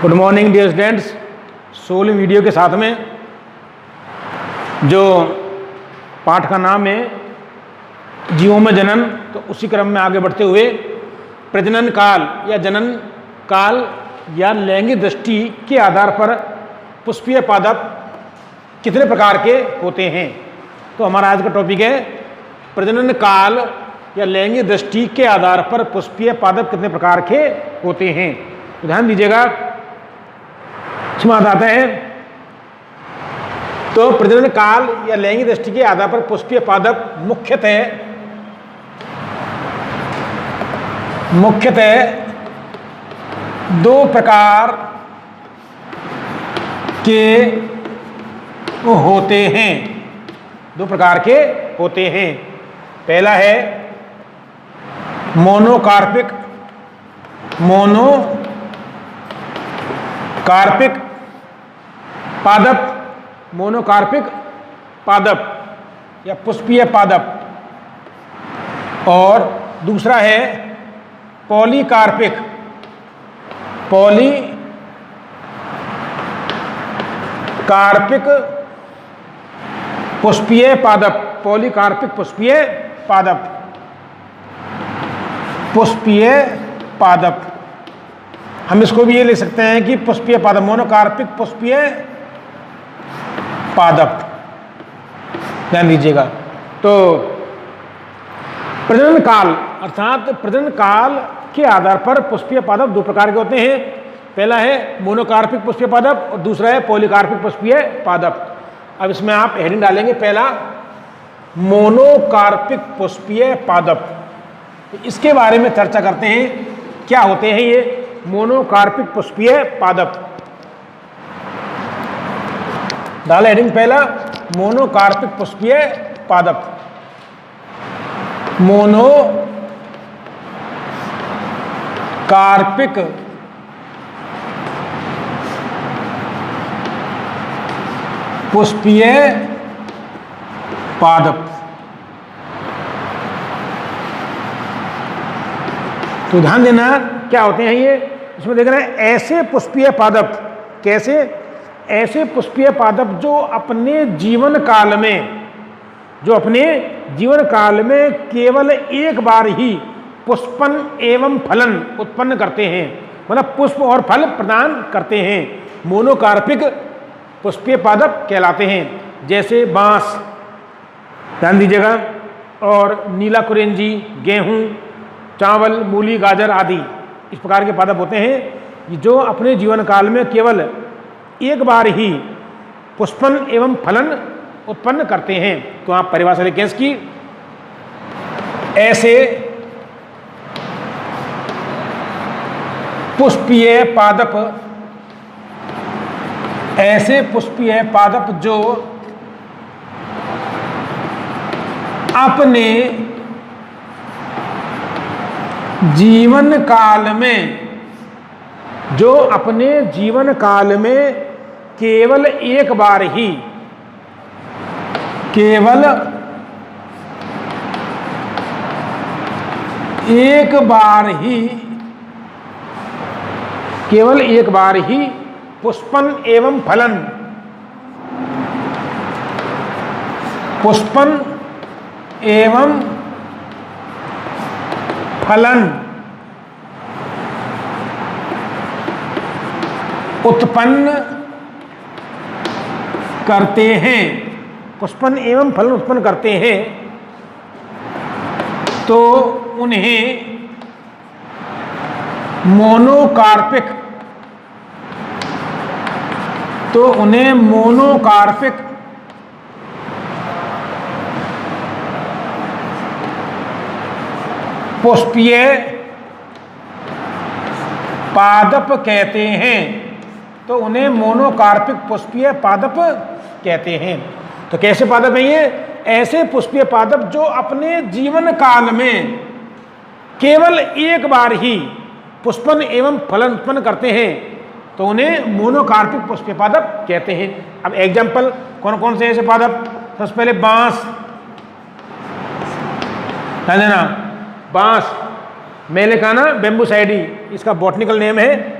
Good morning dear students. 16 video के साथ में जो पाठ का नाम है जीवों में जनन, तो उसी क्रम में आगे बढ़ते हुए प्रजनन काल या जनन काल या लैंगिक दृष्टि के आधार पर पुष्पीय पादप कितने प्रकार के होते हैं। तो हमारा आज का टॉपिक है प्रजनन काल या लैंगिक दृष्टि के आधार पर पुष्पीय पादप कितने प्रकार के होते हैं। तो ध्यान दीजिएगा, इसमें आता है तो प्रजनन काल या लैंगिक दृष्टि के आधार पर पुष्पीय पादप मुख्यतः दो प्रकार के होते हैं। दो प्रकार के होते हैं। पहला है मोनोकार्पिक पादप, मोनोकार्पिक पादप या पुष्पीय पादप, और दूसरा है पॉलीकार्पिक पुष्पीय पादप। पॉलीकार्पिक पुष्पीय पादप हम इसको भी ये लिख सकते हैं कि पुष्पीय पादप, मोनोकार्पिक पुष्पीय पादप। ध्यान दीजिएगा। तो प्रजनन काल अर्थात प्रजनन काल के आधार पर पुष्पीय पादप दो प्रकार के होते हैं। पहला है मोनोकार्पिक पुष्पीय पादप और दूसरा है पॉलीकार्पिक पुष्पीय पादप। अब इसमें आप हेडिंग डालेंगे, पहला मोनोकार्पिक पुष्पीय पादप। इसके बारे में चर्चा करते हैं, क्या होते हैं ये मोनोकार्पिक पुष्पीय पादप। डाला हेडिंग पहला मोनोकार्पिक पुष्पीय पादप। मोनोकार्पिक पुष्पीय पादप। तो ध्यान देना क्या होते हैं ये, इसमें देख रहे हैं ऐसे पुष्पीय पादप। कैसे? ऐसे पुष्पीय पादप जो अपने जीवन काल में केवल एक बार ही पुष्पन एवं फलन उत्पन्न करते हैं, मतलब पुष्प और फल प्रदान करते हैं, मोनोकार्पिक पुष्पीय पादप कहलाते हैं। जैसे बांस, ध्यान दीजिएगा, और नीला कुरेंजी, गेहूं, चावल, मूली, गाजर आदि इस प्रकार के पादप होते हैं जो अपने जीवन काल में केवल एक बार ही पुष्पन एवं फलन उत्पन्न करते हैं। तो आप परिभाषा लिखें इसकी, ऐसे पुष्पीय पादप जो अपने जीवन काल में केवल एक बार ही पुष्पन एवं फलन उत्पन्न करते हैं। पुष्पन एवं फलन उत्पन्न करते हैं तो उन्हें मोनोकार्पिक पुष्पीय पादप कहते हैं। तो उन्हें मोनोकार्पिक पुष्पीय पादप कहते हैं। तो कैसे पादप हैं ये? ऐसे पुष्पीय पादप जो अपने जीवन काल में केवल एक बार ही पुष्पन एवं फलन उत्पन्न करते हैं, तो उन्हें मोनोकार्पिक पुष्पीय पादप कहते हैं। अब एग्जाम्पल कौन कौन से ऐसे पादप? सबसे पहले बांस, ध्यान देना, बांस मेलेकाना बेम्बूसाइडी इसका बॉटनिकल नेम है,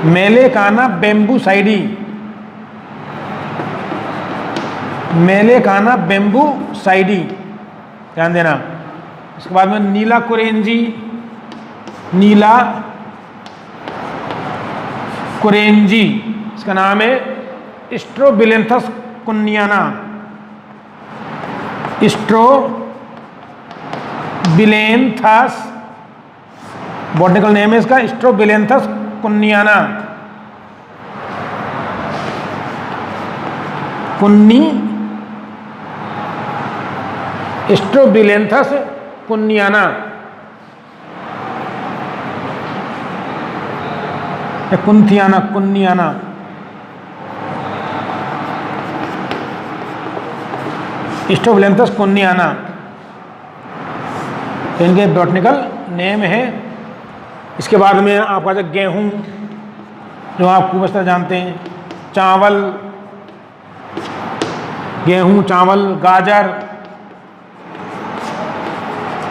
मेलेकाना बेम्बूसाइडी, मेलेकाना बेम्बूसाइडी, ध्यान देना। इसके बाद में नीला कुरेंजी, इसका नाम है स्ट्रोबिलेंथस कुनियाना, स्ट्रोबिलेंथस, बॉटनिकल नेम है इसका स्ट्रोबिलेंथस कुनियाना, स्ट्रोबिलेंथस कुनियाना, कुनियाना, स्ट्रोबिलेंथस कुनियाना, इनके बॉटनिकल नेम है। इसके बाद में आपका जो गेहूं, जो आप खूब अच्छी जानते हैं, चावल, गेहूं, चावल, गाजर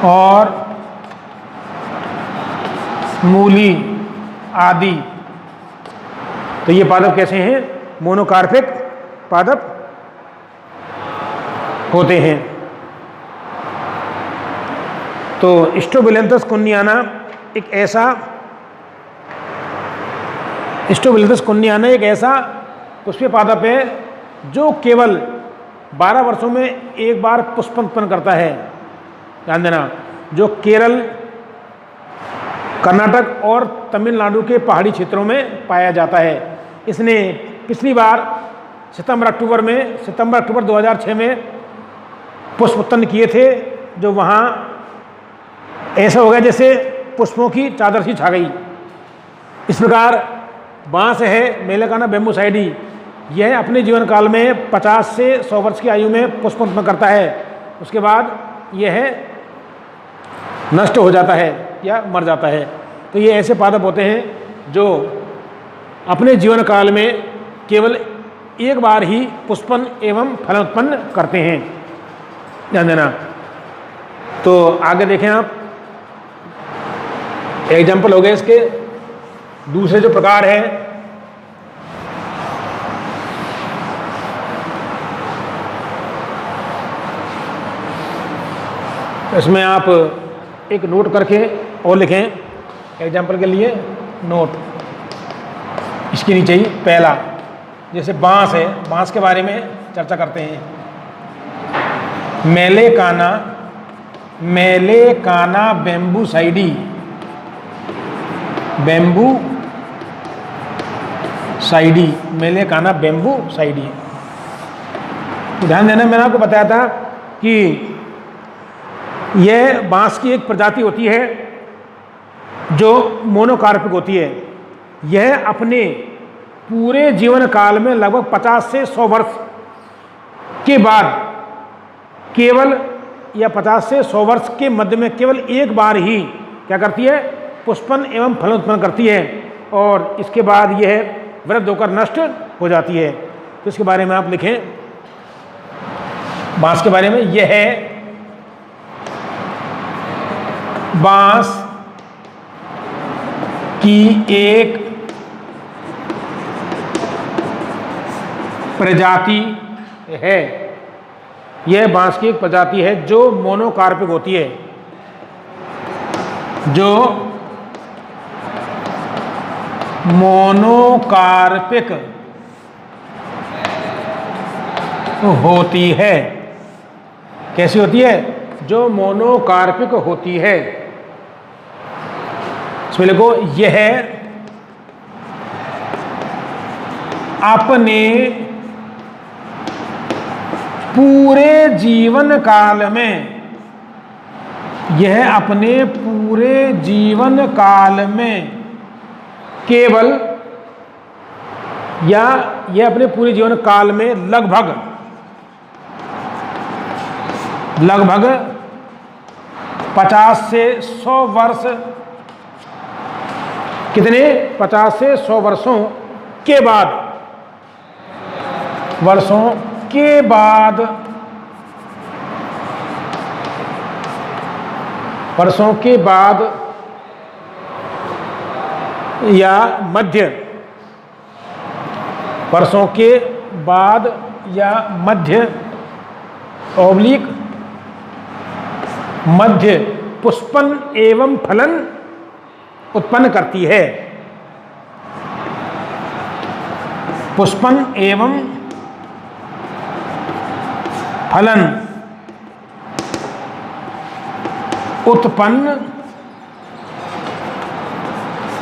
और मूली आदि। तो ये पादप कैसे हैं? मोनोकार्पिक पादप होते हैं। तो स्ट्रोबिलेंथस कुनियाना एक ऐसा पुष्पीय पादप है जो केवल 12 वर्षों में एक बार पुष्प उत्पन्न करता है। ध्यान देना, जो केरल, कर्नाटक और तमिलनाडु के पहाड़ी क्षेत्रों में पाया जाता है। इसने पिछली बार सितंबर-अक्टूबर 2006 में पुष्प उत्पन्न किए थे, जो वहाँ ऐसा हो गया जैसे पुष्पों की चादर सी छा गई। इस प्रकार बांस है मेलेकाना बेम्बूसाइडी, यह अपने जीवन काल में 50 से 100 वर्ष की आयु में पुष्प उत्पन्न करता है। उसके बाद यह नष्ट हो जाता है या मर जाता है। तो ये ऐसे पादप होते हैं जो अपने जीवन काल में केवल एक बार ही पुष्पन एवं फलन उत्पन्न करते हैं। ध्यान देना। तो आगे देखें आप, एग्जाम्पल हो गए इसके। दूसरे जो प्रकार है, इसमें आप एक नोट करके और लिखें, एग्जाम्पल के लिए नोट इसके नीचे ही। पहला जैसे बांस है, बांस के बारे में चर्चा करते हैं। मेलेकाना बेम्बूसाइडी, मेलेकाना बेम्बूसाइडी। ध्यान देना, मैंने आपको बताया था कि यह बांस की एक प्रजाति होती है जो मोनोकार्पिक होती है। यह अपने पूरे जीवन काल में लगभग 50 से 100 वर्ष के बाद केवल, या 50 से 100 वर्ष के मध्य में केवल एक बार ही क्या करती है? पुष्पन एवं फलन उत्पन्न करती है, और इसके बाद यह वृद्ध होकर नष्ट हो जाती है। तो इसके बारे में आप लिखें, बांस के बारे में। यह है बांस की एक प्रजाति है। यह बांस की एक प्रजाति है जो मोनोकार्पिक होती है, जो मोनोकार्पिक होती है। कैसी होती है? जो मोनोकार्पिक होती है। इसमें लिखो, यह अपने पूरे जीवन काल में, यह अपने पूरे जीवन काल में केवल, या यह अपने पूरे जीवन काल में लगभग 50 से 100 वर्ष, कितने? 50 से 100 वर्षों के बाद, या मध्य वर्षों के बाद या मध्य ऑब्लिक मध्य पुष्पन एवं फलन उत्पन्न करती है। पुष्पन एवं फलन उत्पन्न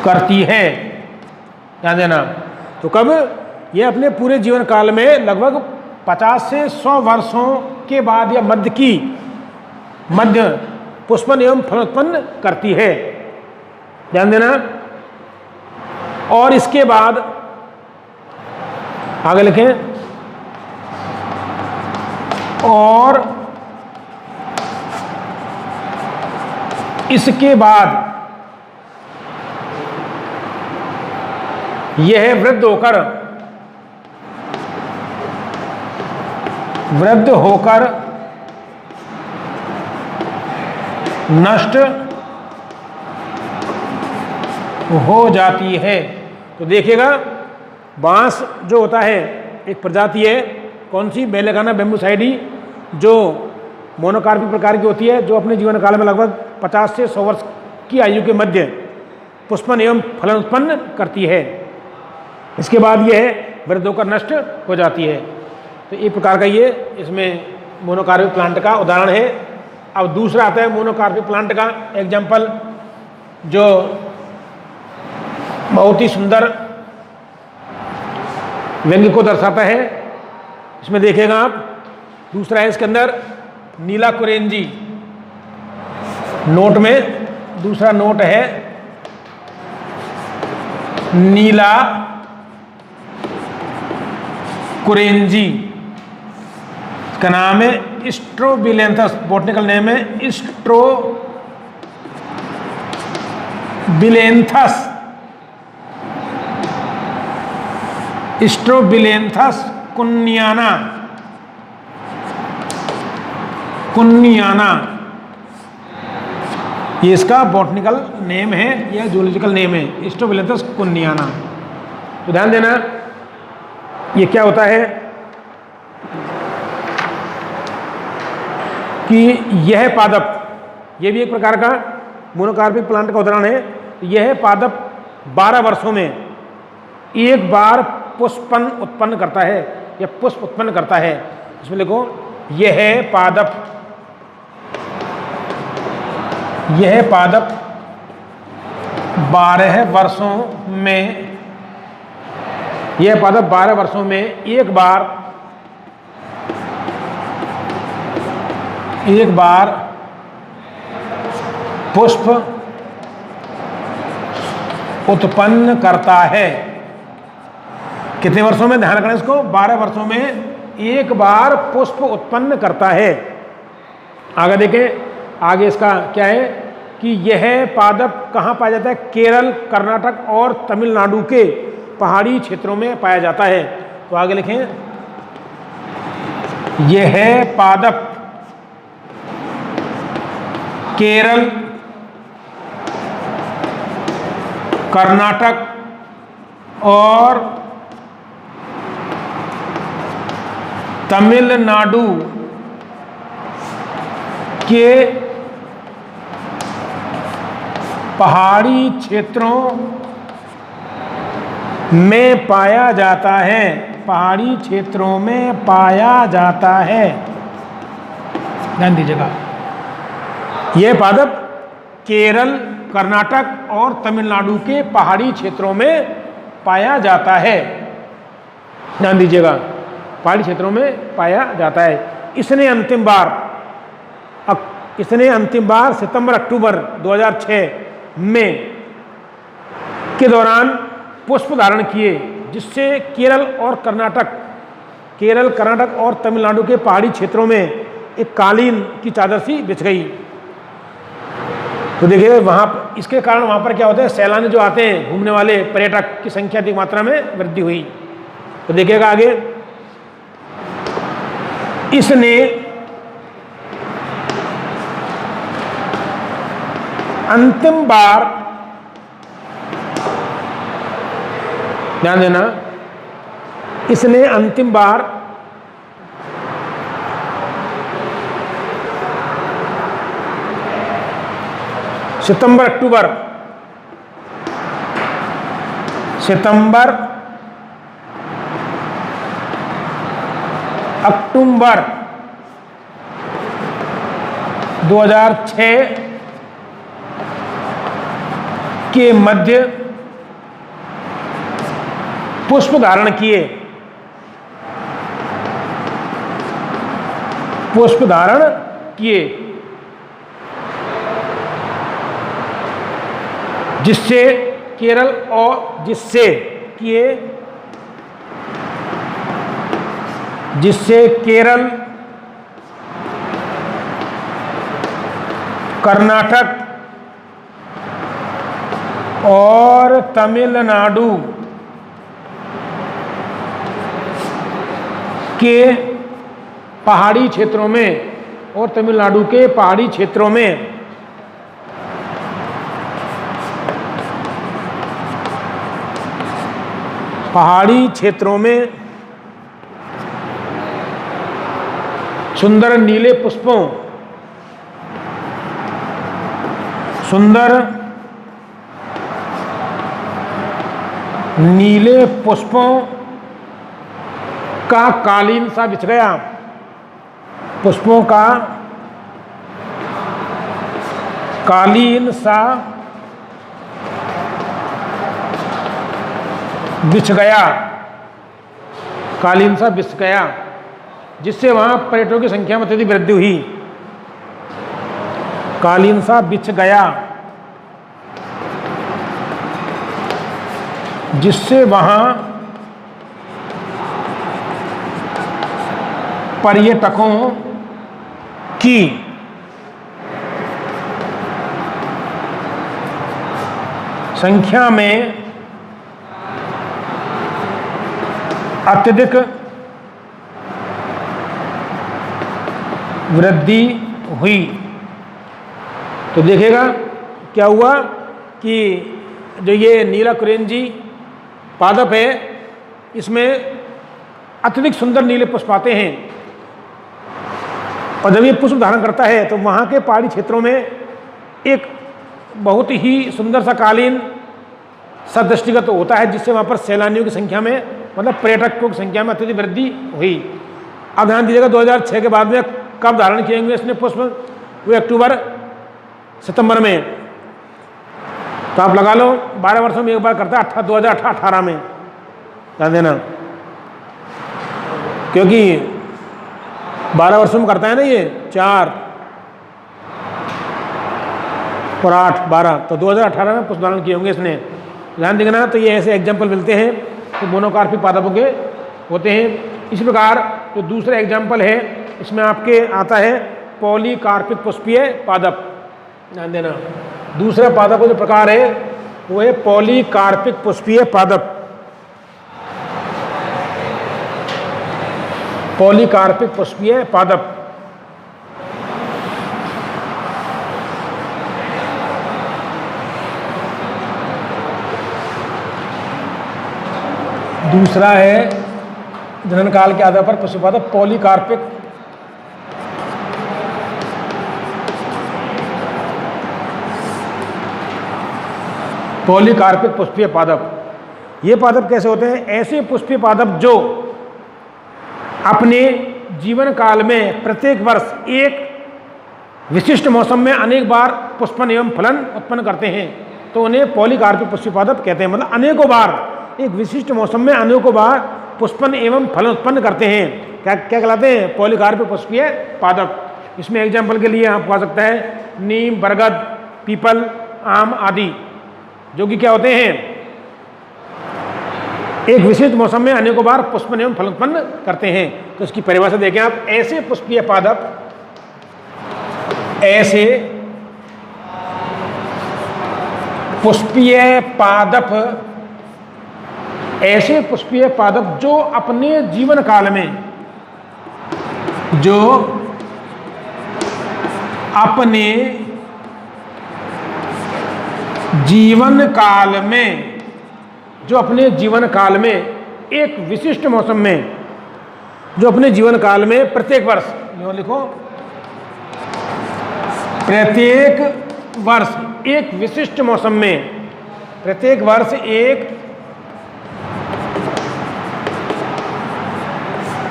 करती है। ध्यान देना। तो कब? ये अपने पूरे जीवन काल में लगभग 50 से 100 वर्षों के बाद या मध्य पुष्पन एवं फल उत्पन्न करती है। ध्यान देना। और इसके बाद आगे लिखें, और इसके बाद यह वृद्ध होकर नष्ट हो जाती है। तो देखिएगा, बांस जो होता है एक प्रजाति है, कौन सी? बेलेगाना बेम्बूसाइडी, जो मोनोकार्पिक प्रकार की होती है, जो अपने जीवन काल में लगभग 50 से 100 वर्ष की आयु के मध्य पुष्पन एवं फलन उत्पन्न करती है। इसके बाद यह वृद्ध होकर नष्ट हो जाती है। तो एक प्रकार का ये इसमें मोनोकार्पिक प्लांट का उदाहरण है। अब दूसरा आता है मोनोकार्पिक प्लांट का एग्जाम्पल, जो बहुत ही सुंदर व्यंग्य को दर्शाता है। इसमें देखिएगा आप, दूसरा है इसके अंदर नीला कुरेंजी। नोट में दूसरा नोट है नीला कुरेंजी। इसका नाम है स्ट्रोबिलेंथस, बॉटनिकल नेम है स्ट्रोबिलेंथस कुनियाना, ये इसका बॉटनिकल नेम है या जूलॉजिकल नेम है, स्ट्रोबिलेंथस कुनियाना। तो ध्यान देना, ये क्या होता है कि यह पादप, यह भी एक प्रकार का मोनोकार्पिक प्लांट का उदाहरण है। यह पादप 12 वर्षों में एक बार पुष्पन उत्पन्न करता है या पुष्प उत्पन्न करता है। इसमें लिखो, यह पादप 12 वर्षों में, यह पादप 12 वर्षों में एक बार पुष्प उत्पन्न करता है। कितने वर्षों में? ध्यान रखना इसको, 12 वर्षों में एक बार पुष्प उत्पन्न करता है। आगे देखें, आगे इसका क्या है कि यह पादप कहाँ पाया जाता है? केरल, कर्नाटक और तमिलनाडु के पहाड़ी क्षेत्रों में पाया जाता है। तो आगे लिखें, यह पादप केरल, कर्नाटक और तमिलनाडु के पहाड़ी क्षेत्रों में पाया जाता है। पहाड़ी क्षेत्रों में पाया जाता है। ध्यान दीजिएगा, यह पादप केरल, कर्नाटक और तमिलनाडु के पहाड़ी क्षेत्रों में पाया जाता है। ध्यान दीजिएगा, पहाड़ी क्षेत्रों में पाया जाता है। इसने अंतिम बार सितंबर-अक्टूबर 2006 में के दौरान पुष्प धारण किए, जिससे केरल, कर्नाटक और तमिलनाडु के पहाड़ी क्षेत्रों में एक कालीन की चादर सी बिछ गई। तो देखिए, वहाँ इसके कारण वहाँ पर क्या होता है, सैलानी जो आते हैं, घूमने वाले पर्यटक की संख्या अधिक मात्रा में वृद्धि हुई। तो देखिएगा आगे, इसने ध्यान देना, इसने अंतिम बार सितंबर अक्टूबर 2006 के मध्य पुष्प धारण किए, जिससे केरल कर्नाटक और तमिलनाडु के पहाड़ी क्षेत्रों में सुंदर नीले पुष्पों का कालीन सा बिछ गया। पुष्पों का कालीन सा बिछ गया, जिससे वहां पर्यटकों की संख्या में अत्यधिक वृद्धि हुई। कालीन सा बिछ गया, जिससे वहां पर्यटकों की संख्या में अत्यधिक वृद्धि हुई। तो देखिएगा क्या हुआ कि जो ये नीलाकुरेंजी पादप है, इसमें अत्यधिक सुंदर नीले पुष्प आते हैं, और जब ये पुष्प धारण करता है तो वहाँ के पहाड़ी क्षेत्रों में एक बहुत ही सुंदर सा कालीन सदृष्टिगत होता है, जिससे वहाँ पर सैलानियों की संख्या में, मतलब पर्यटकों की संख्या में अत्यधिक वृद्धि हुई। अब ध्यान दीजिएगा 2006 के बाद में कब धारण किए होंगे इसने पुष्प? वो अक्टूबर सितंबर में। तो आप लगा लो 12 वर्षों में एक बार करता है, 2018 में, ध्यान देना, क्योंकि 12 वर्षों में करता है ना ये, 4 और 8 12, तो 2018 में पुष्प धारण किए होंगे इसने। ध्यान देखना, तो ये ऐसे एग्जाम्पल मिलते हैं तो मोनोकार्पिक पादपों के होते हैं। इसी प्रकार जो दूसरा एग्जाम्पल है, इसमें आपके आता है पॉलीकार्पिक पुष्पीय पादप। ध्यान देना, दूसरा पादप का जो प्रकार है वो है पॉलीकार्पिक पुष्पीय पादप। पॉलीकार्पिक पुष्पीय पादप दूसरा है जनन काल के आधार पर पुष्पीय पादप पॉलीकार्पिक पुष्पीय पादप। ये पादप कैसे होते हैं? ऐसे पुष्पीय पादप जो अपने जीवन काल में प्रत्येक वर्ष एक विशिष्ट मौसम में अनेक बार पुष्पन एवं फलन उत्पन्न करते हैं, तो उन्हें पॉलीकार्पिक पुष्पीय पादप कहते हैं। मतलब अनेकों बार, एक विशिष्ट मौसम में अनेकों बार पुष्पन एवं फलन उत्पन्न करते हैं। क्या क्या कहलाते हैं? पॉलीकार्पिक पुष्पीय पादप। इसमें एग्जाम्पल के लिए आपको आ सकता है नीम, बरगद, पीपल, आम आदि, जो कि क्या होते हैं? एक विशिष्ट मौसम में अनेकों बार पुष्पन एवं फल उत्पन्न करते हैं। तो इसकी परिभाषा देखें आप, ऐसे पुष्पीय पादप जो अपने जीवन काल में जो अपने जीवन काल में एक विशिष्ट मौसम में, जो अपने जीवन काल में प्रत्येक वर्ष, यूँ लिखो, प्रत्येक वर्ष एक विशिष्ट मौसम में, प्रत्येक वर्ष एक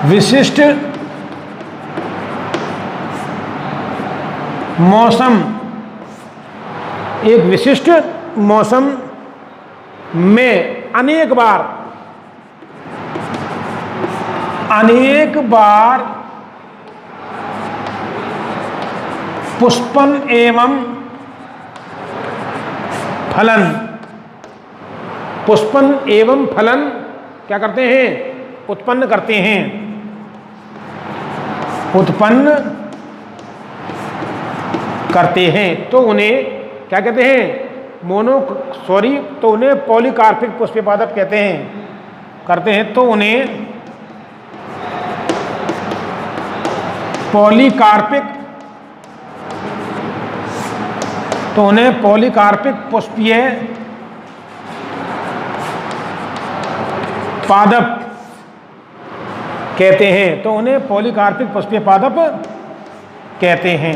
विशिष्ट मौसम, एक विशिष्ट मौसम में अनेक बार पुष्पन एवं फलन, पुष्पन एवं फलन क्या करते हैं? उत्पन्न करते हैं, उत्पन्न करते हैं। तो उन्हें क्या कहते हैं? तो उन्हें पॉलीकार्पिक पुष्पपादप कहते हैं, करते हैं। तो उन्हें पॉलीकार्पिक पुष्पीय पादप कहते हैं। तो उन्हें पॉलीकार्पिक पुष्पीय पादप कहते हैं।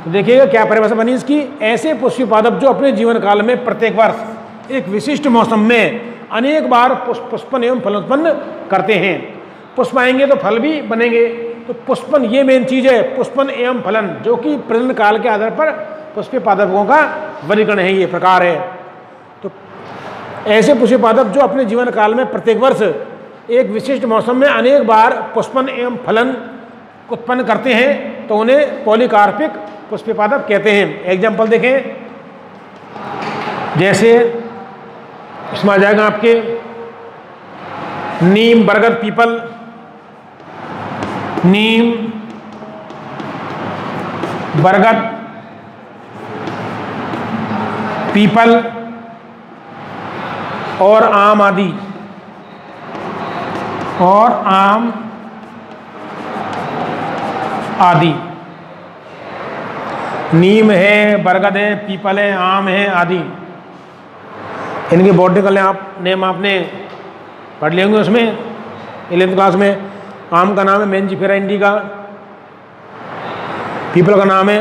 तो देखिएगा क्या परिभाषा बनी इसकी। ऐसे पुष्पीय पादप जो अपने जीवन काल में प्रत्येक वर्ष एक विशिष्ट मौसम में अनेक बार पुष्पन एवं फल उत्पन्न करते हैं। पुष्प आएंगे तो फल भी बनेंगे। तो पुष्पन ये मेन चीज है, पुष्पन एवं फलन, जो कि प्रजनन काल के आधार पर पुष्पीय पादपों का वर्गीकरण है, ये प्रकार है। तो ऐसे पुष्पीय पादप जो अपने जीवन काल में प्रत्येक वर्ष एक विशिष्ट मौसम में अनेक बार पुष्पन एवं फलन उत्पन्न करते हैं, तो उन्हें पॉलीकार्पिक पुष्पीय पादप कहते हैं। एग्जाम्पल देखें, जैसे इसमें आ जाएगा आपके नीम, बरगद, पीपल। नीम, बरगद, पीपल और आम आदि, और आम आदि। नीम है, बरगद है, पीपल है, आम है आदि। इनके बॉटनिकल नेम आपने पढ़ लिए होंगे उसमें 11th क्लास में। आम का नाम है मेंजिफेरा इंडिका, पीपल का नाम है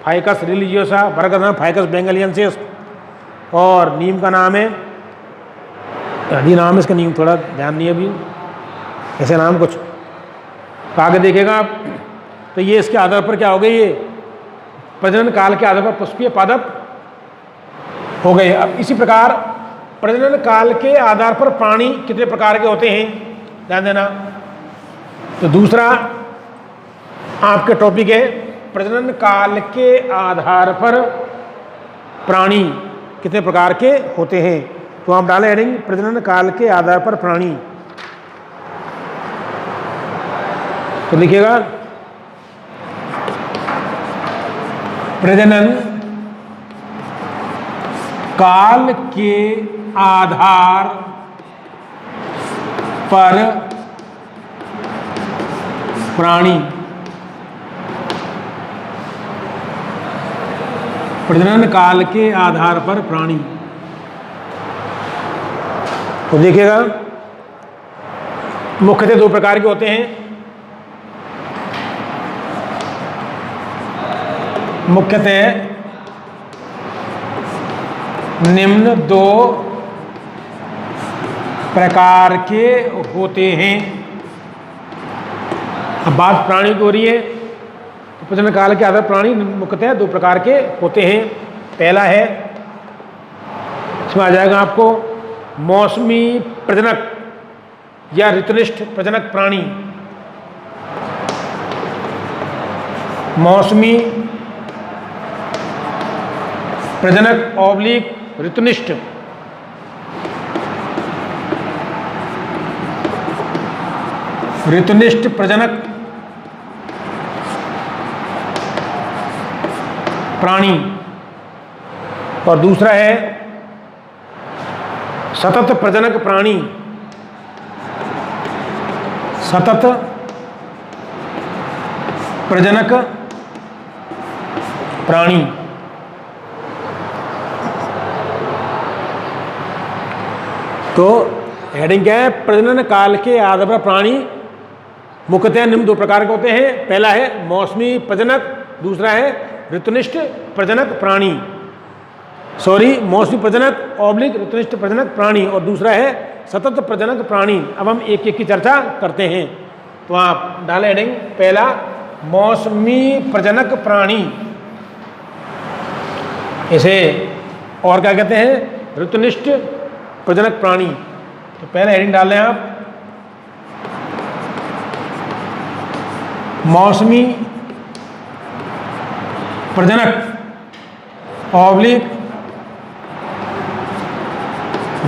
फाइकस रिलीजियोसा, बरगद का नाम फाइकस बेंगलियंसिस, और नीम का नाम है, आदि नाम है इसका, नीम थोड़ा ध्यान नहीं अभी, ऐसे नाम कुछ तो आगे देखेगा आप। तो ये इसके आधार पर क्या हो गई, ये प्रजनन काल के आधार पर पुष्पीय पादप हो गए। अब इसी प्रकार प्रजनन काल के आधार पर प्राणी कितने प्रकार के होते हैं, ध्यान देना। तो दूसरा आपके टॉपिक है प्रजनन काल के आधार पर प्राणी कितने प्रकार के होते हैं। तो आप डालें हेडिंग प्रजनन काल के आधार पर प्राणी। तो लिखिएगा प्रजनन काल के आधार पर प्राणी, प्रजनन काल के आधार पर प्राणी। तो देखिएगा मुख्यतः 2 प्रकार के होते हैं। मुख्यतः निम्न 2 प्रकार के होते हैं। अब बात प्राणी की हो रही है, तो प्रजनन काल के आधार प्राणी मुख्यतः 2 प्रकार के होते हैं। पहला है, इसमें आ जाएगा आपको मौसमी प्रजनक या ऋतुनिष्ठ प्रजनक प्राणी। मौसमी प्रजनक ऑब्लिक ऋतुनिष्ठ। ऋतुनिष्ठ प्रजनक प्राणी। और दूसरा है सतत प्रजनक प्राणी। सतत प्रजनक प्राणी। तो हेडिंग क्या है? प्रजनन काल के आधार पर प्राणी मुख्यतः निम्न दो प्रकार के होते हैं। पहला है मौसमी प्रजनक, दूसरा है ऋतुनिष्ठ प्रजनक प्राणी। मौसमी प्रजनक ऑब्लिक ऋतुनिष्ठ प्रजनक प्राणी, और दूसरा है सतत प्रजनक प्राणी। अब हम एक एक की चर्चा करते हैं। तो आप डालें हेडिंग, पहला मौसमी प्रजनक प्राणी, इसे और क्या कहते हैं? ऋतुनिष्ठ प्रजनक प्राणी। तो पहला हेडिंग डाल लें आप, मौसमी प्रजनक ऑब्लिक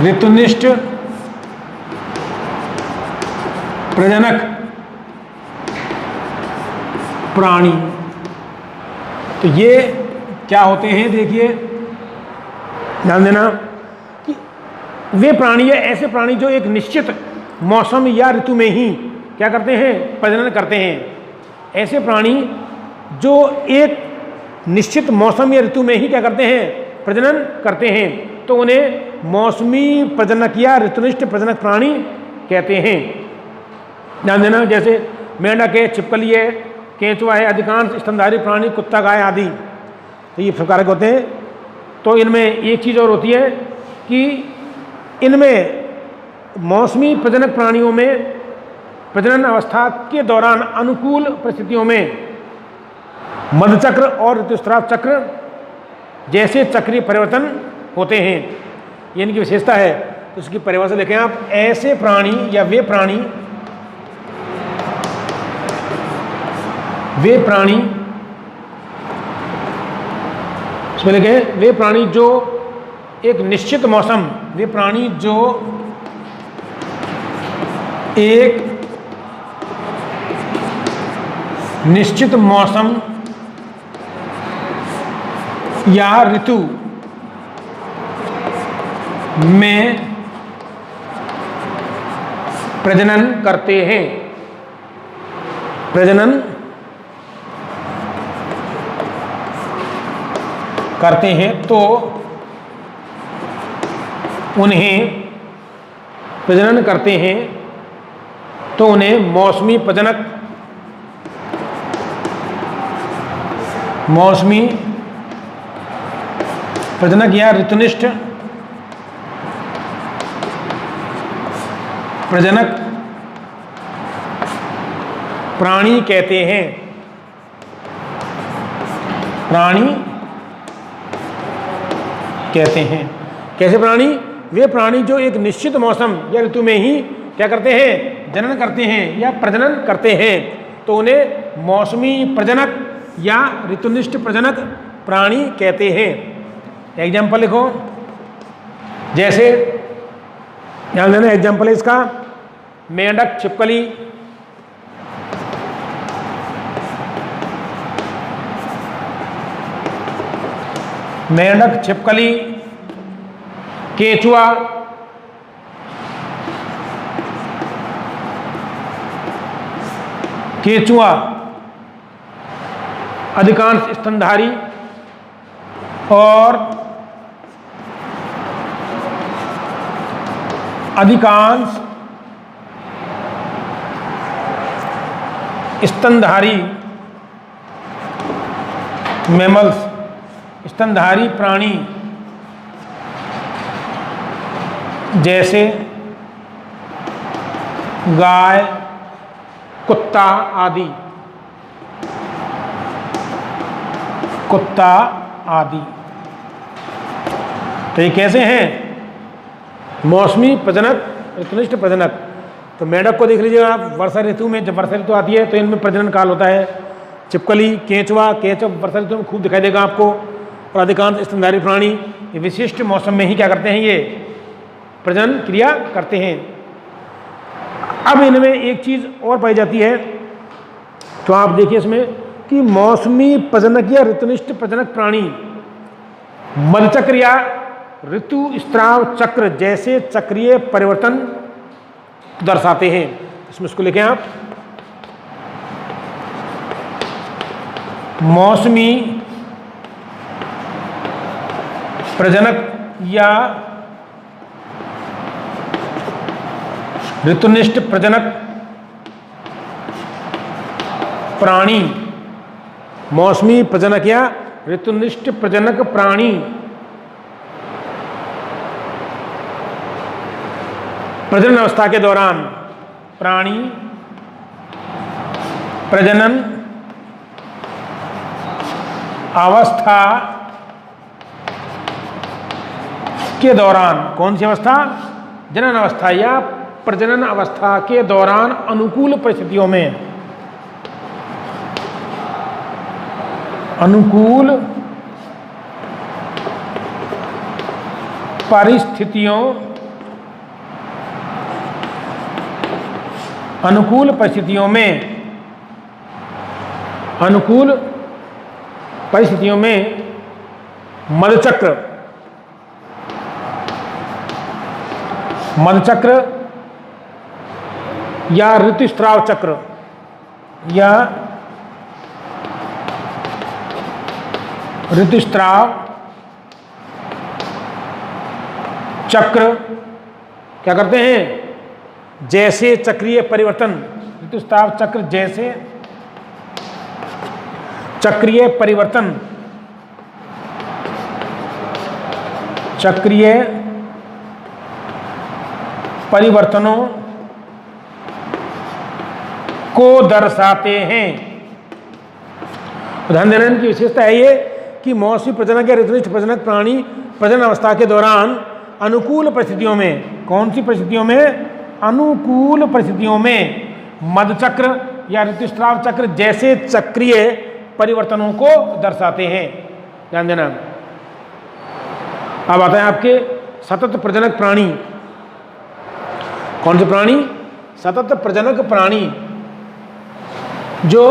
ऋतुनिष्ठ प्रजनक प्राणी। तो ये क्या होते हैं? देखिए, ध्यान देना कि वे प्राणी है ऐसे प्राणी जो एक निश्चित मौसम या ऋतु में ही क्या करते हैं? प्रजनन करते हैं। ऐसे प्राणी जो एक निश्चित मौसम या ऋतु में ही क्या करते हैं? प्रजनन करते हैं, तो उन्हें मौसमी प्रजनक या ऋतुनिष्ठ प्रजनक प्राणी कहते हैं। ध्यान देना, जैसे मेंढक है, छिपकली है, केंचुआ है, अधिकांश स्तनधारी प्राणी, कुत्ता, गाय आदि, तो ये प्रकार के होते हैं। तो इनमें एक चीज़ और होती है कि इनमें मौसमी प्रजनक प्राणियों में प्रजनन अवस्था के दौरान अनुकूल परिस्थितियों में मध्यचक्र और ऋतुस्राव चक्र जैसे चक्रीय परिवर्तन होते हैं। ये इनकी विशेषता है। तो इसकी परिभाषा लिखें आप, ऐसे प्राणी या वे प्राणी इसमें लिखें, वे प्राणी जो एक निश्चित मौसम, वे प्राणी जो एक निश्चित मौसम या ऋतु में प्रजनन करते हैं। प्रजनन करते हैं तो उन्हें प्रजनन करते हैं तो उन्हें मौसमी प्रजनक या ऋतुनिष्ठ प्रजनक प्राणी कहते हैं। कैसे प्राणी? वे प्राणी जो एक निश्चित मौसम या ऋतु में ही क्या करते हैं? जनन करते हैं या प्रजनन करते हैं, तो उन्हें मौसमी प्रजनक या ऋतुनिष्ठ प्रजनक प्राणी कहते हैं। एग्जाम्पल लिखो, जैसे ध्यान देना, एग्जाम्पल है इसका मेंढक, छिपकली, केंचुआ, अधिकांश स्तनधारी और अधिकांश स्तनधारी मैमल्स, स्तनधारी प्राणी जैसे गाय, कुत्ता आदि, तो ये कैसे हैं? मौसमी प्रजनक, ऋतुनिष्ठ प्रजनक। तो मेंढक को देख लीजिएगा आप, वर्षा ऋतु में, जब वर्षा ऋतु आती है तो इनमें प्रजनन काल होता है। छिपकली, केंचुआ वर्षा ऋतु में खूब दिखाई देगा आपको, और अधिकांश स्तनधारी प्राणी ये विशिष्ट मौसम में ही क्या करते हैं? ये प्रजनन क्रिया करते हैं। अब इनमें एक चीज और पाई जाती है, तो आप देखिए इसमें कि मौसमी प्रजनक या ऋतुनिष्ठ प्रजनक प्राणी मध्यचक्र या ऋतुस्राव चक्र जैसे चक्रीय परिवर्तन दर्शाते हैं। इसमें इसको लिखें आप, मौसमी प्रजनक या ऋतुनिष्ठ प्रजनक प्राणी, मौसमी प्रजनक या ऋतुनिष्ठ प्रजनक प्राणी प्रजनन अवस्था के दौरान, प्राणी प्रजनन अवस्था के दौरान, कौन सी अवस्था? जनन अवस्था या प्रजनन अवस्था के दौरान अनुकूल परिस्थितियों में, अनुकूल परिस्थितियों, अनुकूल परिस्थितियों में, अनुकूल परिस्थितियों में मधुचक्र, मधुचक्र या ऋतुस्राव चक्र या ऋतुस्राव चक्र क्या करते हैं? जैसे चक्रीय परिवर्तन, ऋतुस्राव चक्र जैसे चक्रीय परिवर्तन, चक्रीय परिवर्तनों को दर्शाते हैं। ध्यान देना, इनकी विशेषता है ये कि मौसमी प्रजनक या ऋतुनिष्ठ प्रजनक प्राणी प्रजनन अवस्था के दौरान अनुकूल परिस्थितियों में, कौन सी परिस्थितियों में? अनुकूल परिस्थितियों में मधुचक्र या ऋतुस्राव चक्र जैसे चक्रीय परिवर्तनों को दर्शाते हैं। ध्यान देना। अब आता है आपके सतत प्रजनक प्राणी। कौन से प्राणी? सतत प्रजनक प्राणी जो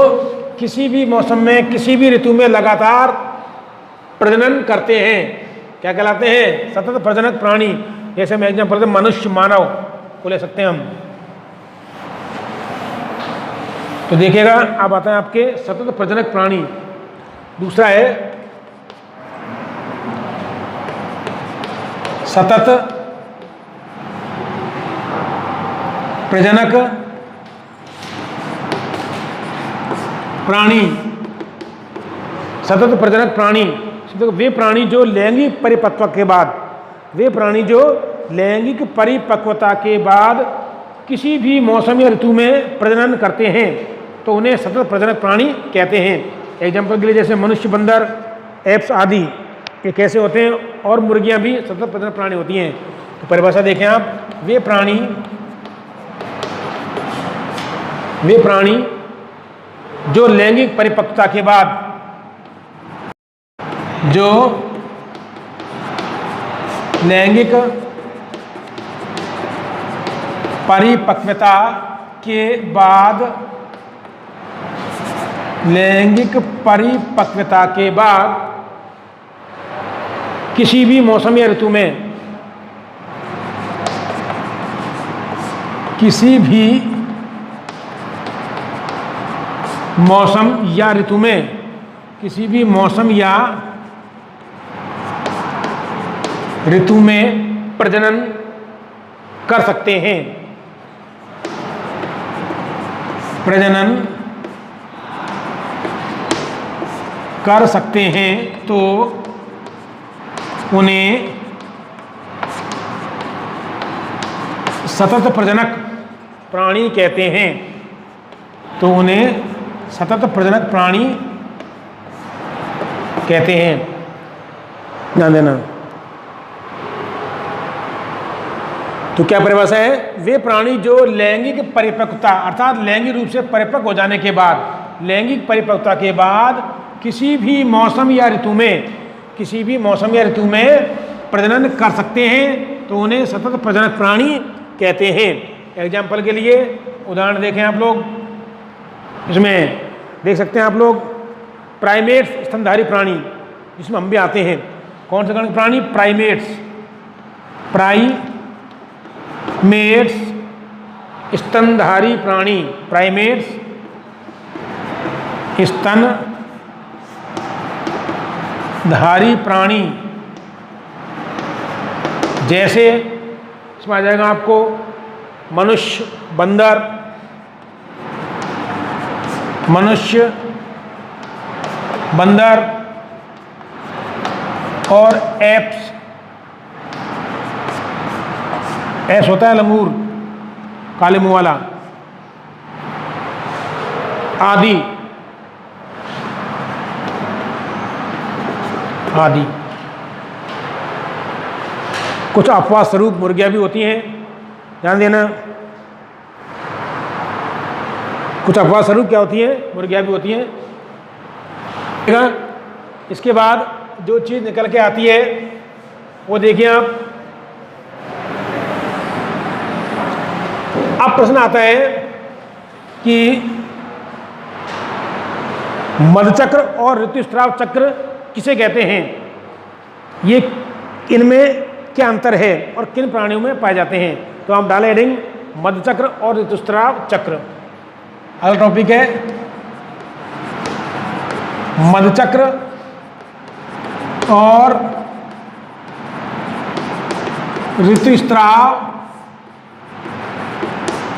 किसी भी मौसम में, किसी भी ऋतु में लगातार प्रजनन करते हैं। क्या कहलाते हैं? सतत प्रजनक प्राणी। जैसे मैं एग्जाम्पल मनुष्य, मानव को ले सकते हैं हम। तो देखिएगा, अब आता है आपके सतत प्रजनक प्राणी। दूसरा है सतत प्रजनक प्राणी। सतत प्रजनक प्राणी वे प्राणी जो लैंगिक परिपक्वता के बाद, वे प्राणी जो लैंगिक परिपक्वता के बाद किसी भी मौसम या ऋतु में प्रजनन करते हैं तो उन्हें सतत प्रजनक प्राणी कहते हैं। एग्जाम्पल के लिए जैसे मनुष्य, बंदर, एप्स आदि ये कैसे होते हैं, और मुर्गियां भी सतत प्रजनक प्राणी होती हैं। तो परिभाषा देखें आप, वे प्राणी जो लैंगिक परिपक्वता के बाद, जो लैंगिक परिपक्वता के बाद, लैंगिक परिपक्वता के बाद किसी भी मौसम या ऋतु में, किसी भी मौसम या ऋतु में, किसी भी मौसम या ऋतु में प्रजनन कर सकते हैं, प्रजनन कर सकते हैं, तो उन्हें सतत प्रजनक प्राणी कहते हैं। तो उन्हें सतत प्रजनक प्राणी कहते हैं। ध्यान देना। तो क्या परिभाषा है? वे प्राणी जो लैंगिक परिपक्वता अर्थात लैंगिक रूप से परिपक्व हो जाने के बाद, लैंगिक परिपक्वता के बाद किसी भी मौसम या ऋतु में, किसी भी मौसम या ऋतु में प्रजनन कर सकते हैं तो उन्हें सतत प्रजनक प्राणी कहते हैं। एग्जाम्पल के लिए उदाहरण देखें आप लोग, इसमें देख सकते हैं आप लोग प्राइमेट्स, स्तनधारी प्राणी, जिसमें हम भी आते हैं। कौन से प्राणी? प्राइमेट्स, प्राइमेट्स स्तनधारी प्राणी, प्राइमेट्स स्तनधारी प्राणी। जैसे इसमें आ जाएगा आपको मनुष्य, बंदर, मनुष्य, बंदर और एप्स। एप्स होता है लंगूर, काले मुंह वाला, आदि आदि। कुछ अपवाद स्वरूप मुर्गियां भी होती हैं, ध्यान देना। कुछ अपवाद स्वरूप क्या होती हैं, मुर्गियां भी होती हैं। ठीक है, इसके बाद जो चीज निकल के आती है वो देखिए आप। अब प्रश्न आता है कि मधुचक्र और ऋतुस्राव चक्र किसे कहते हैं, ये इनमें क्या अंतर है और किन प्राणियों में पाए जाते हैं। तो आप डालें हेडिंग मधुचक्र और ऋतुस्राव चक्र। अगला टॉपिक है मधुचक्र और ऋतुस्राव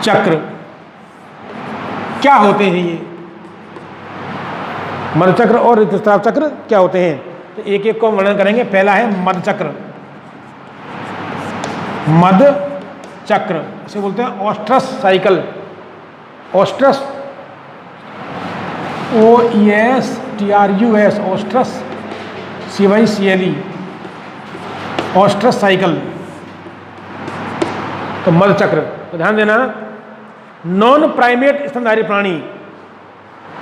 चक्र क्या होते हैं। ये मधुचक्र और ऋतुस्राव चक्र क्या होते हैं, तो एक एक को वर्णन करेंगे। पहला है मधुचक्र। मधुचक्र इसे बोलते हैं oestrus cycle. Oestrus, OESTRUS, oestrus, CYCLE, oestrus cycle. तो मधुचक्र, तो ध्यान देना, नॉन प्राइमेट स्तनधारी प्राणी,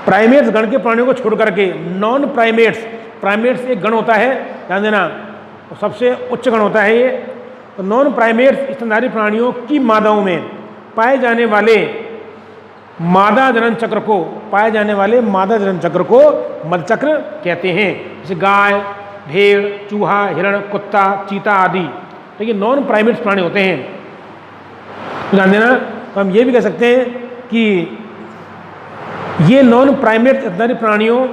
प्राइमेट्स गण के प्राणियों को छोड़ करके नॉन प्राइमेट्स, प्राइमेट्स एक गण होता है, ध्यान देना, सबसे उच्च गण होता है ये। तो नॉन प्राइमेट्स स्तनधारी प्राणियों की मादाओं में पाए जाने वाले मादा जनन चक्र को, पाए जाने वाले मादा जनन चक्र को मधुचक्र कहते हैं। जैसे गाय, भेड़, चूहा, हिरण, कुत्ता, चीता आदि। ठीक है, नॉन प्राइमेट्स प्राणी होते हैं। तो ध्यान देना, तो हम ये भी कह सकते हैं कि ये नॉन प्राइमेट स्तनधारी प्राणियों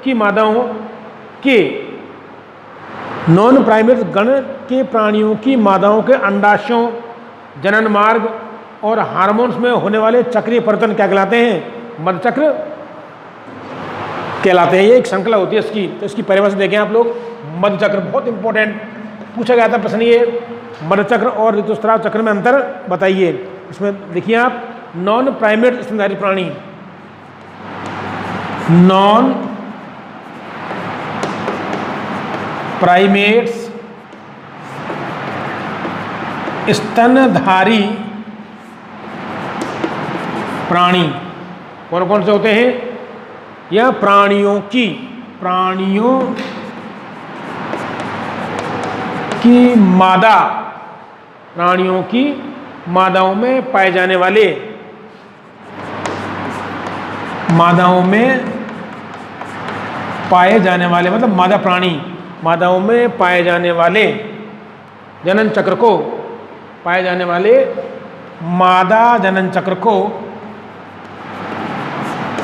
की मादाओं के, नॉन प्राइमेट गण के प्राणियों की मादाओं के अंडाशयों, जनन मार्ग और हार्मोन्स में होने वाले चक्रीय परिवर्तन क्या कहलाते हैं, मधुचक्र कहलाते हैं। ये एक श्रृंखला होती है इसकी। तो इसकी परिभाषा देखें आप लोग। मधुचक्र बहुत इंपॉर्टेंट पूछा गया था प्रश्न ये, मधुचक्र और ऋतुस्राव चक्र में अंतर बताइए। इसमें देखिए आप, नॉन प्राइमेट स्तनधारी प्राणी, नॉन प्राइमेट्स स्तनधारी प्राणी कौन कौन से होते हैं, या प्राणियों की मादा, प्राणियों की मादाओं में पाए जाने वाले, मादाओं में पाए जाने वाले मतलब मादा प्राणी, मादाओं में पाए जाने वाले जनन चक्र को, पाए जाने वाले मादा जनन चक्र को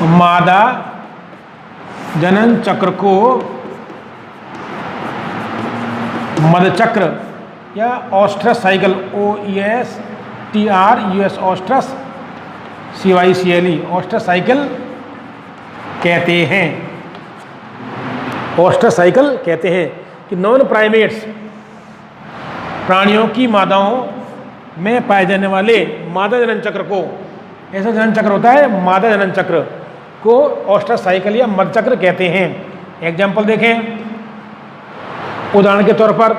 मादा जनन चक्र को मधुचक्र या oestrus cycle, OESTRUS, oestrus, CYCLE, oestrus cycle कहते हैं। ऑस्ट्रस साइकिल कहते हैं कि नॉन प्राइमेट्स प्राणियों की मादाओं में पाए जाने वाले मादा जनन चक्र को, ऐसा जनन चक्र होता है मादा जनन चक्र को ऑस्ट्रस साइकिल या मधुचक्र कहते हैं। एग्जाम्पल देखें, उदाहरण के तौर पर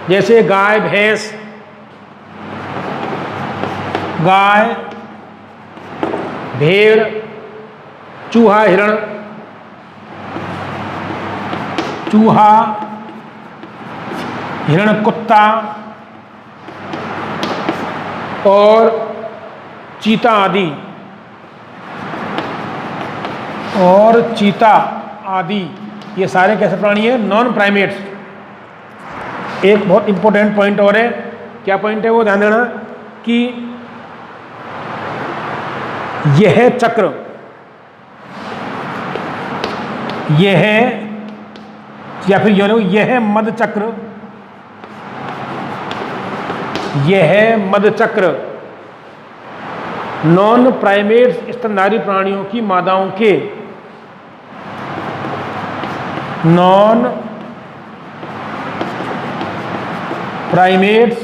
जैसे गाय, भैंस, गाय, भेड़, चूहा, हिरण, चूहा, हिरण, कुत्ता और चीता आदि, और चीता आदि, ये सारे कैसे प्राणी हैं, नॉन प्राइमेट्स। एक बहुत इंपॉर्टेंट पॉइंट और है, क्या पॉइंट है वो ध्यान देना कि यह चक्र, यह या फिर यह मधुचक्र, यह मधुचक्र नॉन प्राइमेट्स स्तनधारी प्राणियों की मादाओं के नॉन प्राइमेट्स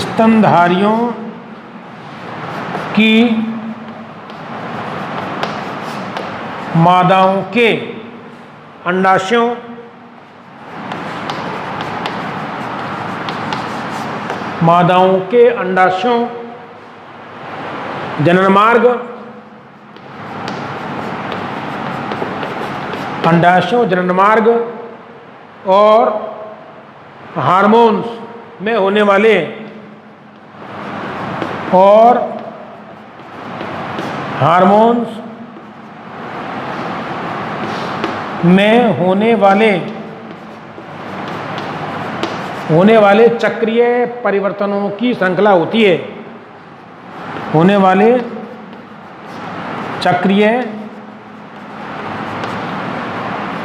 स्तनधारियों की मादाओं के अंडाशयों जनन मार्ग और हार्मोन्स में होने वाले चक्रीय परिवर्तनों की श्रृंखला होती है। होने वाले चक्रीय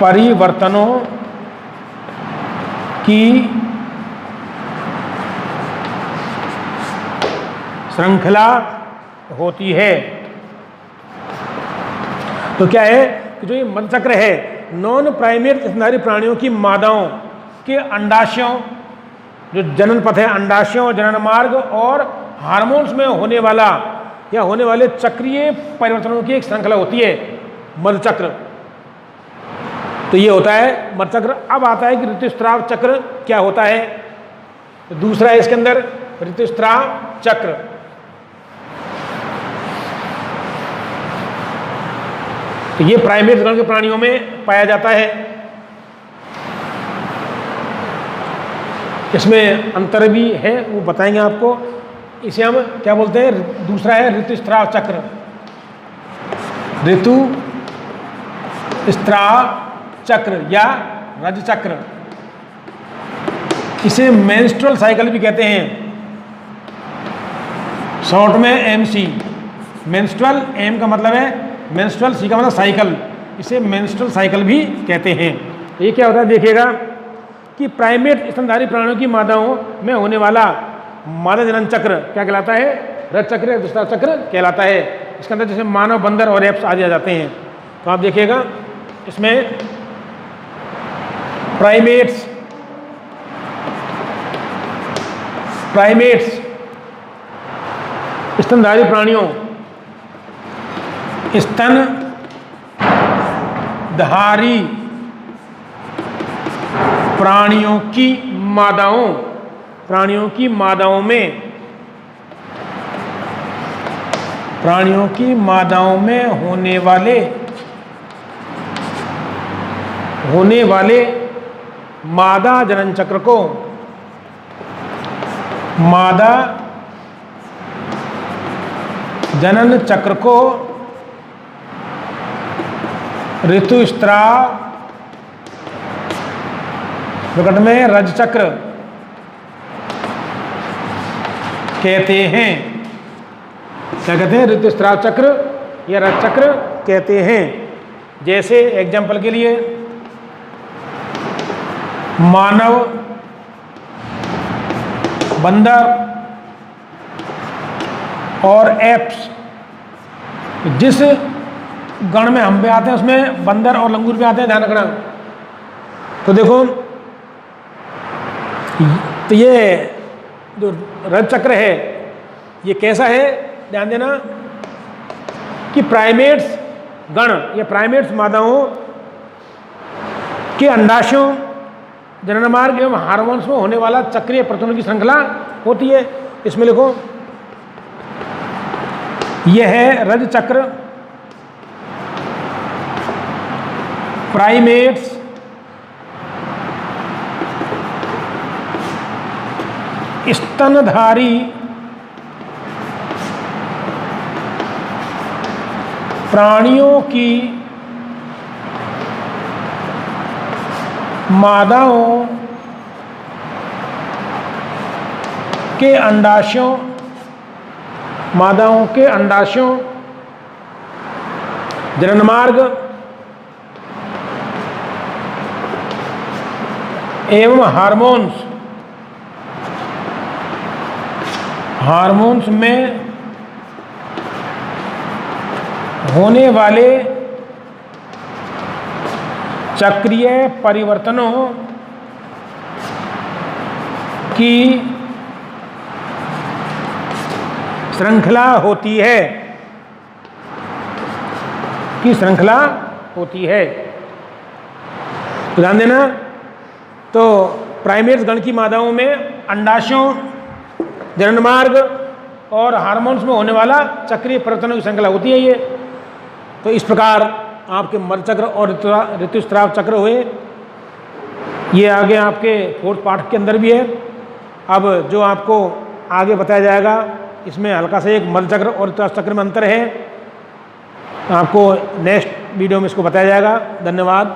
परिवर्तनों की श्रृंखला होती है। तो क्या है कि जो ये मधुचक्र है, नॉन प्राइमेट स्तनधारी प्राणियों की मादाओं के अंडाशयों, जो जनन पथ है, अंडाशयों, जनन मार्ग और हार्मोन्स में होने वाले चक्रीय परिवर्तनों की एक श्रृंखला होती है मधुचक्र। तो ये होता है मधुचक्र। अब आता है कि ऋतुस्राव चक्र क्या होता है। तो दूसरा है इसके अंदर ऋतुस्राव चक्र। तो ये प्राइमेट गण के प्राणियों में पाया जाता है। इसमें अंतर भी है, वो बताएंगे आपको। इसे हम क्या बोलते हैं? दूसरा है ऋतुस्राव चक्र। ऋतुस्राव चक्र या रज चक्र, इसे मेंस्ट्रुअल साइकिल भी कहते हैं, शॉर्ट में एमसी। मेंस्ट्रुअल, एम का मतलब है मेंस्ट्रुअल, सी का मतलब साइकिल, इसे मेंस्ट्रुअल साइकिल भी कहते हैं। तो ये क्या होता है देखिएगा कि प्राइमेट स्तनधारी प्राणियों की मादाओं में होने वाला मादा जनन चक्र क्या कहलाता है? रज चक्र, ऋतुस्राव चक्र कहलाता है। इसके अंदर जैसे मानव, बंदर और एप्स आ जाते हैं। तो आप देखिएगा इसमें प्राइमेट्स स्तनधारी प्राणियों, स्तनधारी प्राणियों की मादाओं में होने वाले मादा जनन चक्र को ऋतुस्राव, प्रकट में रज चक्र कहते हैं। क्या कहते हैं? ऋतुस्राव चक्र या रज चक्र कहते हैं। जैसे एग्जाम्पल के लिए मानव, बंदर और एप्स, जिस गण में हम भी आते हैं उसमें बंदर और लंगूर भी आते हैं, ध्यान रखना। तो देखो, तो ये जो रज चक्र है ये कैसा है, ध्यान देना कि प्राइमेट्स गण या प्राइमेट्स मादाओं के अंडाशयों, जनन मार्ग एवं हार्मोन्स में होने वाला चक्रीय परिवर्तनों की श्रृंखला होती है। इसमें लिखो, यह है रज चक्र। प्राइमेट्स स्तनधारी प्राणियों की मादाओं के अंडाशयों, जनन मार्ग एवं हार्मोन्स हार्मोन्स में होने वाले चक्रीय परिवर्तनों की श्रृंखला होती है, तो ध्यान देना। तो प्राइमेट्स गण की मादाओं में अंडाशयों, जनन मार्ग और हार्मोन्स में होने वाला चक्रीय परिवर्तनों की श्रृंखला होती है ये। तो इस प्रकार आपके मर्द चक्र और ऋतुस्राव चक्र हुए। ये आगे आपके 4th पाठ के अंदर भी है। अब जो आपको आगे बताया जाएगा इसमें हल्का सा एक मर्द चक्र और ऋतुस्राव चक्र में अंतर है, आपको नेक्स्ट वीडियो में इसको बताया जाएगा। धन्यवाद।